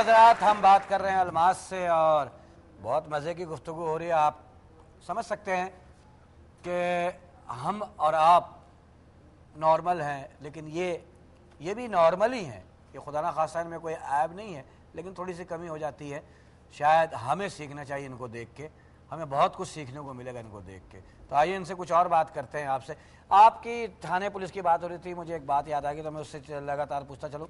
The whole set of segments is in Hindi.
हज़रात, हम बात कर रहे हैं अलमास से और बहुत मज़े की गुफ्तगू हो रही है। आप समझ सकते हैं कि हम और आप नॉर्मल हैं, लेकिन ये भी नॉर्मल ही हैं। ये खुदा ना खासा इनमें कोई ऐब नहीं है, लेकिन थोड़ी सी कमी हो जाती है। शायद हमें सीखना चाहिए इनको देख के, हमें बहुत कुछ सीखने को मिलेगा इनको देख के। तो आइए इनसे कुछ और बात करते हैं आपसे। आपकी थाने पुलिस की बात हो रही थी, मुझे एक बात याद आ गई तो मैं उससे लगातार पूछता चलूँ।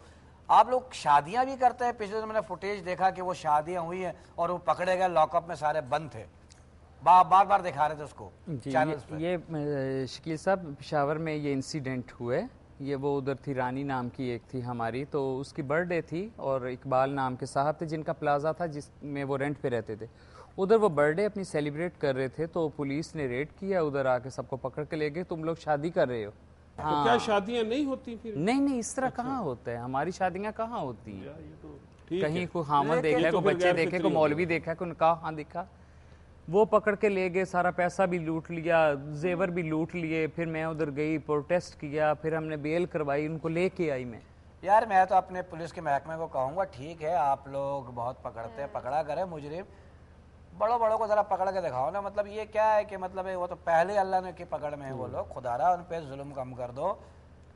आप लोग शादियां भी करते हैं? पिछले दिन मैंने फुटेज देखा कि वो शादियां हुई हैं और वो पकड़े गए, लॉकअप में सारे बंद थे, बार बार दिखा रहे थे उसको चैनल्स पे। ये शकील साहब, पेशावर में ये इंसिडेंट हुए। ये वो उधर थी, रानी नाम की एक थी हमारी, तो उसकी बर्थडे थी और इकबाल नाम के साहब थे जिनका प्लाजा था जिसमें वो रेंट पे रहते थे। उधर वो बर्थडे अपनी सेलिब्रेट कर रहे थे तो पुलिस ने रेड किया, उधर आके सबको पकड़ के ले गए, तुम लोग शादी कर रहे हो। तो क्या शादियां नहीं होती फिर? नहीं, इस तरह कहाँ होता है, हमारी शादियां कहाँ होती हैं। कहीं को हामद लेकिन देखा है, को तो फिर बच्चे गैर देखे, फितरी को हो मौलवी देखा है, को निकाह दिखा। वो पकड़ के ले गए, सारा पैसा भी लूट लिया, जेवर भी लूट लिए। फिर मैं उधर गई, प्रोटेस्ट किया, फिर हमने बेल करवाई, उनको लेके आई मैं। यार मैं तो अपने पुलिस के महकमे को कहूँगा, ठीक है आप लोग बहुत पकड़ते हैं, पकड़ा करें मुजरिम, बड़ों को ज़रा पकड़ के दिखाओ ना। मतलब ये क्या है कि मतलब वो तो पहले अल्लाह ने की पकड़ में है वो लोग। खुदारा उन पे जुल्म कम कर दो,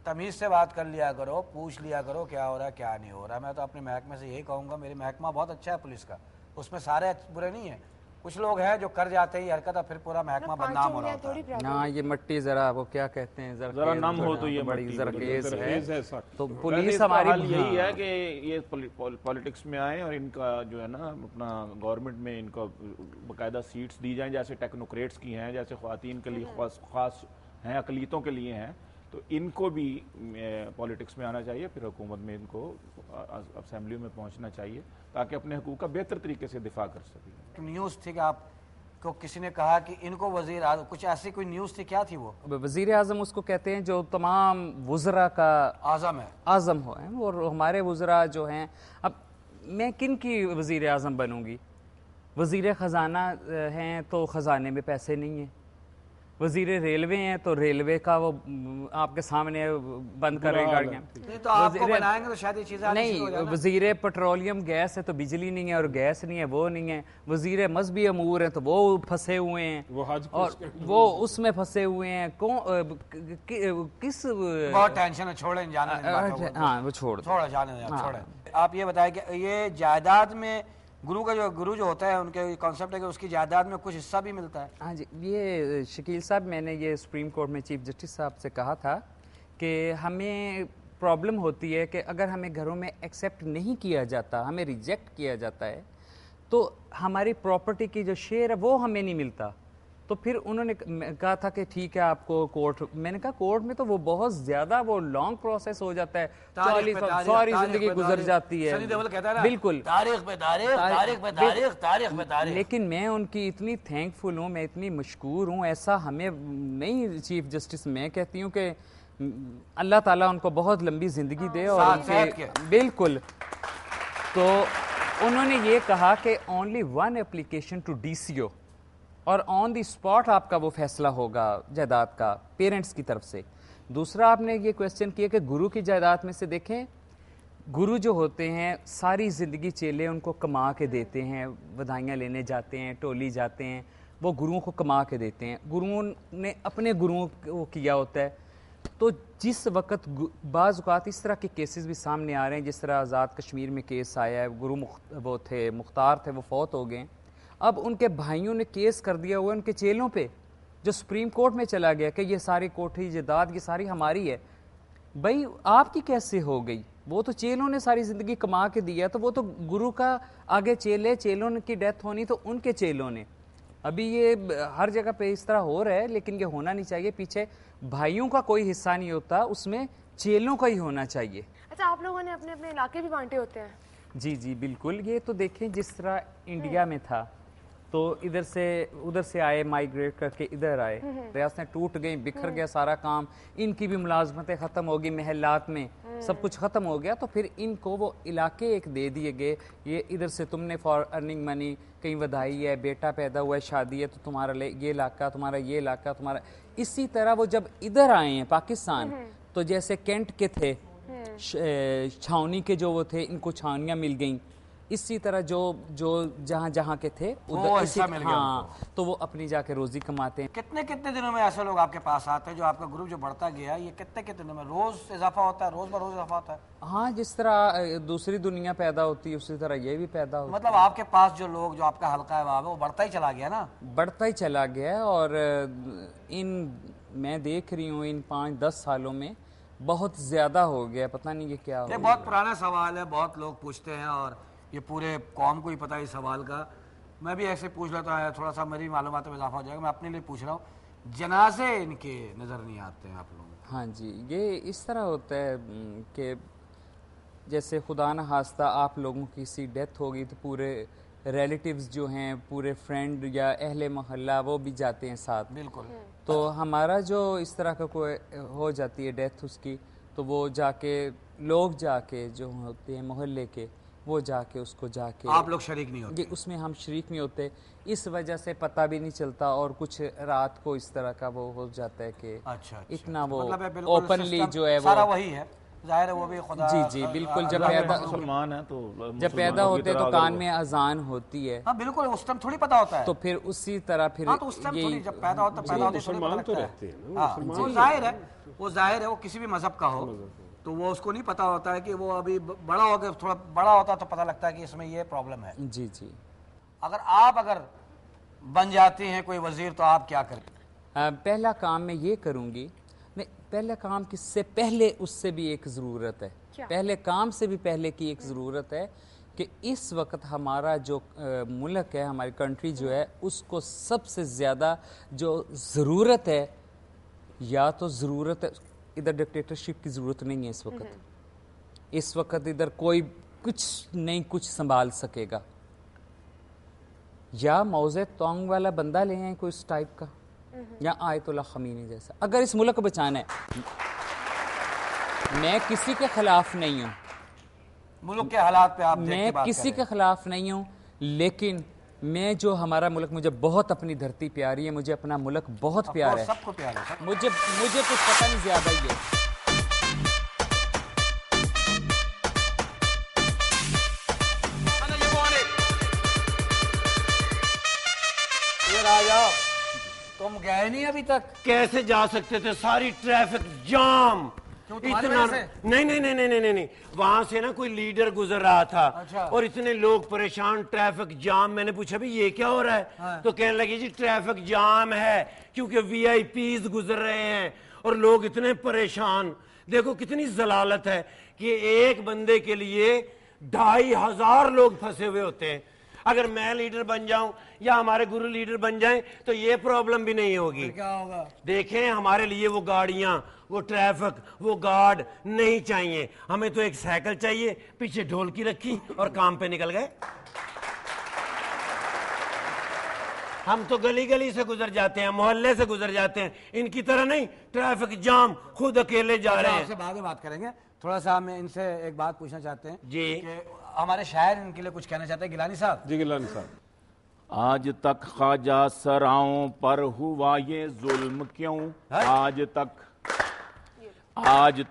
तमीज़ से बात कर लिया करो, पूछ लिया करो क्या हो रहा है क्या नहीं हो रहा है। मैं तो अपने महकमे से यही कहूँगा, मेरी महकमा बहुत अच्छा है पुलिस का, उसमें सारे बुरे नहीं है। कुछ लोग हैं जो कर जाते हैं हरकत और फिर पूरा महकमा बदनाम हो रहा होता है। ना ये मट्टी जरा वो क्या कहते हैं, जरा नम हो तो ये बड़ी मट्टी, जरा केस है। तो पहले पुलिस इसका हमारी हाल यही है कि ये पॉलिटिक्स में आए और इनका जो है ना अपना गवर्नमेंट में इनको बाकायदा सीट्स दी जाएं, जैसे टेक्नोक्रेट्स की हैं, जैसे ख्वातीन के लिए खास हैं, अकलीतों के लिए हैं। तो इनको भी पॉलिटिक्स में आना चाहिए, फिर हुकूमत में इनको असेंबली में पहुंचना चाहिए ताकि अपने हकूक़ का बेहतर तरीके से दिफा कर सकें। न्यूज़ थी कि आपको किसी ने कहा कि इनको वजीर आज़म, कुछ ऐसी कोई न्यूज़ थी, क्या थी वो? वजीर आज़म उसको कहते हैं जो तमाम वज़रा का आज़म है, आज़म हो हैं। और हमारे वज़रा जो हैं, अब मैं किन की वजीर आज़म बनूंगी? वजीर ख़जाना हैं तो ख़जाने में पैसे नहीं हैं। वजीर रेलवे हैं तो रेलवे का वो आपके सामने बंद कर रहे गाड़ियाँ। तो आपको बनाएंगे तो शायद ये चीज़ें नहीं, वजीर पेट्रोलियम गैस है तो बिजली नहीं है, और गैस नहीं है वो नहीं है। वजीर मजहबी अमूर हैं तो वो फंसे हुए हैं, और वो उसमें फंसे हुए हैं। किस बहुत टेंशन है, छोड़ें जाने। हाँ वो छोड़ो जाने छोड़ें। आप ये बताएं कि ये जायदाद में गुरु जो होता है, उनके कॉन्सेप्ट है कि उसकी जायदाद में कुछ हिस्सा भी मिलता है। हाँ जी, ये शकील साहब, मैंने ये सुप्रीम कोर्ट में चीफ जस्टिस साहब से कहा था कि हमें प्रॉब्लम होती है कि अगर हमें घरों में एक्सेप्ट नहीं किया जाता, हमें रिजेक्ट किया जाता है, तो हमारी प्रॉपर्टी की जो शेयर है वो हमें नहीं मिलता। तो फिर उन्होंने कहा था कि ठीक है आपको कोर्ट, मैंने कहा कोर्ट में तो वो बहुत ज्यादा वो लॉन्ग प्रोसेस हो जाता है, सारी जिंदगी गुजर जाती है। बिल्कुल, लेकिन मैं उनकी इतनी थैंकफुल हूँ, मैं इतनी मशकूर हूँ। ऐसा हमें नहीं चीफ जस्टिस, मैं कहती हूँ कि अल्लाह ताला उनको बहुत लंबी जिंदगी दे और उनके बिल्कुल। तो उन्होंने ये कहा कि only one application to DCO और ऑन द स्पॉट आपका वो फैसला होगा जायदाद का पेरेंट्स की तरफ से। दूसरा आपने ये क्वेश्चन किया कि गुरु की जायदाद में से, देखें गुरु जो होते हैं सारी ज़िंदगी चेले उनको कमा के देते हैं, बधाइयाँ लेने जाते हैं, टोली जाते हैं, वो गुरुओं को कमा के देते हैं। गुरुओं ने अपने गुरुओं को किया होता है। तो जिस वक्त बाज़ औक़ात इस तरह के केसेस भी सामने आ रहे हैं, जिस तरह आज़ाद कश्मीर में केस आया है, गुरु वो थे मुख्तार थे, वो फौत हो गए। अब उनके भाइयों ने केस कर दिया हुआ उनके चेलों पे, जो सुप्रीम कोर्ट में चला गया कि ये सारी कोठी जायदाद ये सारी हमारी है। भाई आपकी कैसे हो गई? वो तो चेलों ने सारी ज़िंदगी कमा के दिया, तो वो तो गुरु का आगे चेलों की डेथ होनी तो उनके चेलों ने। अभी ये हर जगह पे इस तरह हो रहा है, लेकिन ये होना नहीं चाहिए। पीछे भाइयों का कोई हिस्सा नहीं होता, उसमें चेलों का ही होना चाहिए। अच्छा, आप लोगों ने अपने अपने इलाके भी बांटे होते हैं? जी बिल्कुल। ये तो देखें जिस तरह इंडिया में था, तो इधर से उधर से आए, माइग्रेट करके इधर आए, रियासतें टूट गई, बिखर गया सारा काम, इनकी भी मुलाजमतें ख़त्म हो गई, महलात में सब कुछ ख़त्म हो गया। तो फिर इनको वो इलाके एक दे दिए गए, ये इधर से तुमने फॉर अर्निंग मनी, कहीं वधाई है, बेटा पैदा हुआ है, शादी है, तो तुम्हारा ये इलाका, तुम्हारा ये इलाका, तुम्हारा। इसी तरह वो जब इधर आए हैं पाकिस्तान, तो जैसे कैंट के थे, छावनी के जो वो थे, इनको छावनियाँ मिल गई, इसी तरह जो जो जहाँ जहाँ के थे वो हिस्सा मिल गया हाँ, तो वो अपनी जाके रोजी कमाते हैं। कितने कितने दिनों में ऐसे लोग आपके पास आते हैं? जो आपका ग्रुप जो बढ़ता गया, ये कितने कितने दिनों में रोज इजाफा होता है, रोज बरोज इजाफा होता है? हाँ, जिस तरह दूसरी दुनिया पैदा होती है उसी तरह ये भी पैदा होता है। मतलब आपके पास जो लोग, जो आपका हल्का है वहाँ पे, वो बढ़ता ही चला गया ना? बढ़ता ही चला गया है। और मैं देख रही हूँ इन 5-10 सालों में बहुत ज्यादा हो गया, पता नहीं ये क्या हो ये बहुत पुराना सवाल है, बहुत लोग पूछते हैं और ये पूरे कौम को ही पता है इस सवाल का। मैं भी ऐसे पूछ लेता हूँ, थोड़ा सा मेरी मालूमात में इजाफा हो जाएगा। मैं अपने लिए पूछ रहा हूँ, जनाजे इनके नज़र नहीं आते हैं आप लोगों को? हाँ जी, ये इस तरह होता है कि जैसे खुदा न खास्ता आप लोगों की किसी डेथ होगी तो पूरे रिलेटिव्स जो हैं, पूरे फ्रेंड या अहले मोहल्ला, वो भी जाते हैं साथ। बिल्कुल। तो हमारा जो इस तरह का कोई हो जाती है डेथ उसकी, तो वो जाके लोग जाके जो होते हैं मोहल्ले के, वो जाके उसको जाके, आप लोग शरीक नहीं होते? उसमें हम शरीक नहीं होते, इस वजह से पता भी नहीं चलता। और कुछ रात को इस तरह का वो हो जाता है कि अच्छा, इतना वो मतलब ओपनली जो है वो सारा वही है, जाहिर है वो भी खुदा। जी जी बिल्कुल। जब पैदा मुसलमान है तो जब पैदा होते तो कान में अजान होती है। हाँ बिल्कुल, उस टाइम थोड़ी पता होता है। तो फिर उसी तरह फिर हाँ, तो उस टाइम थोड़ी, जब पैदा होता है मुसलमान तो रहते हैं ना, हाँ, वो जाहिर है, वो जाहिर है, वो किसी भी मजहब का हो तो वो उसको नहीं पता होता है कि वो अभी बड़ा हो गया, थोड़ा बड़ा होता है तो पता लगता है कि इसमें ये प्रॉब्लम है। जी जी। अगर बन जाती हैं कोई वजीर तो आप क्या करें? पहला काम मैं ये करूँगी, नहीं पहला काम किससे पहले उससे भी एक ज़रूरत है, पहले काम से भी पहले की एक ज़रूरत है कि इस वक्त हमारा जो मुल्क है, हमारी कंट्री जो है, उसको सबसे ज़्यादा जो ज़रूरत है, या तो ज़रूरत है, इधर डिक्टेटरशिप की ज़रूरत नहीं है इस वक्त इधर कोई कुछ नहीं कुछ संभाल सकेगा, या मौज़े तोंग वाला बंदा ले आए कोई इस टाइप का, या आयतुल्लाह खमीनी जैसा। अगर इस मुल्क को बचाना है, मैं किसी के खिलाफ नहीं हूँ, मुल्क के हालात पे आप मैं किसी के खिलाफ नहीं हूँ, लेकिन मैं जो हमारा मुल्क, मुझे बहुत अपनी धरती प्यारी है, मुझे अपना मुल्क बहुत प्यारा है, सबको प्यार है। मुझे कुछ पता नहीं, ज्यादा ही है। राजा तुम गए नहीं अभी तक? कैसे जा सकते थे, सारी ट्रैफिक जाम। इतना नहीं नहीं नहीं नहीं नहीं नहीं, वहां से ना कोई लीडर गुजर रहा था। अच्छा। और इतने लोग परेशान, ट्रैफिक जाम। मैंने पूछा भी ये क्या हो रहा है? हाँ। तो कहने लगी जी ट्रैफिक जाम है क्योंकि वीआईपीज गुजर रहे हैं और लोग इतने परेशान। देखो कितनी जलालत है कि एक बंदे के लिए 2500 लोग फंसे हुए होते हैं। अगर मैं लीडर बन जाऊं या हमारे गुरु लीडर बन जाएं तो ये प्रॉब्लम भी नहीं होगी। क्या होगा? देखें, हमारे लिए वो गाड़ियां, वो ट्रैफिक, वो गार्ड नहीं चाहिए। हमें तो एक साइकिल चाहिए, पीछे ढोलकी रखी और काम पे निकल गए। हम तो गली गली से गुजर जाते हैं, मोहल्ले से गुजर जाते हैं, इनकी तरह नहीं ट्रैफिक जाम खुद अकेले जा रहे हैं। आपसे बाद में बात करेंगे। थोड़ा सा हम इनसे एक बात पूछना चाहते हैं जी कि हमारे शायर इनके लिए कुछ कहना चाहते हैं। गिलानी साहब। जी गिलानी साहब। आज तक ख्वाजा सराओं पर हुआ ये जुल्म क्यों? आज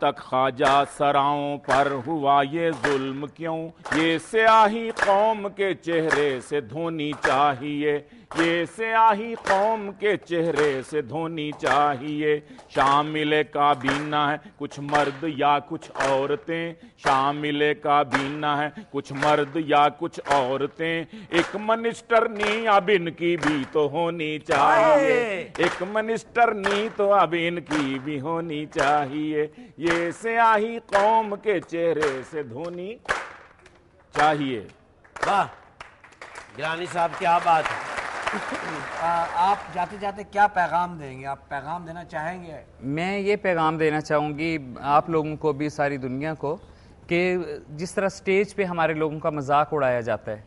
तक ख्वाजा सराओं पर हुआ ये जुल्म क्यों? ये स्याही कौम के चेहरे से धोनी चाहिए, ये स्याही कौम के चेहरे से धोनी चाहिए। शामिल काबीना है कुछ मर्द या कुछ औरतें, शामिल काबीना है कुछ मर्द या कुछ औरतें। एक मिनिस्टर नी अब इनकी भी तो होनी चाहिए, एक मिनिस्टर नी तो अब इनकी भी होनी चाहिए। ये स्याही कौम के चेहरे से धोनी चाहिए। वाह गिलानी साहब, क्या बात है। आप जाते जाते क्या पैगाम देंगे? आप पैगाम देना चाहेंगे? मैं ये पैगाम देना चाहूँगी आप लोगों को भी, सारी दुनिया को, कि जिस तरह स्टेज पे हमारे लोगों का मजाक उड़ाया जाता है,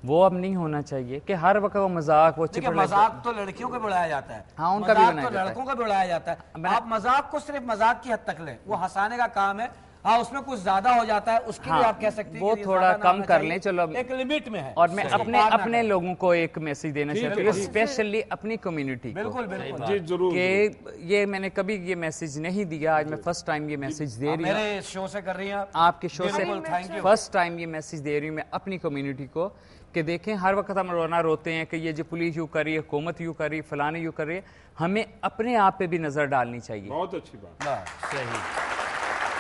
वो अब नहीं होना चाहिए कि हर वक्त वो मजाक, वो चिपड़। मजाक तो लड़कियों को भी उड़ाया जाता है, हाँ, उनका भी मजाक तो लड़कों का भी उड़ाया जाता है। आप मजाक को सिर्फ मजाक की हद तक लें, वो हंसाने का काम है। हाँ उसमें कुछ ज्यादा हो जाता है, उसके लिए आप कह सकते हैं वो कि ये थोड़ा ज्यादा ना कम होना कर चाहिए, लें, चलो एक लिमिट में है। और मैं उसको अपने पार ना अपने करें। लोगों को एक मैसेज देना चाहती हूँ, स्पेशली अपनी कम्युनिटी को, बिल्कुल बिल्कुल जी जरूर कि ये मैंने कभी ये मैसेज नहीं दिया, आज मैं फर्स्ट टाइम ये मैसेज दे आप रही हूँ, मेरे शो से कर रही हैं आप। आपके शो से बिल्कुल, thank you। फर्स्ट टाइम ये मैसेज दे रही हूँ मैं अपनी कम्युनिटी को कि देखें हर वक्त हम रोते हैं कि ये जो पुलिस यूँ कर रही है, हुकूमत यूँ कर रही है, फलाने यूँ कर रही है, हमें अपने आप पे भी नजर डालनी चाहिए। बहुत अच्छी बात। सही।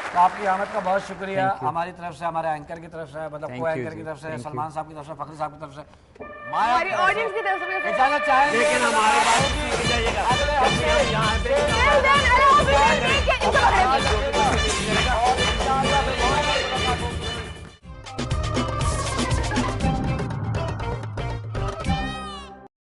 तो आपकी आमद का बहुत शुक्रिया हमारी तरफ से, हमारे एंकर की तरफ से, मतलब को एंकर की तरफ से, सलमान साहब की तरफ से, फखरी साहब की तरफ से, हमारी ऑडियंस की तरफ से इजाजत चाहेंगे लेकिन हमारे पास अगले हफ्ते यहाँ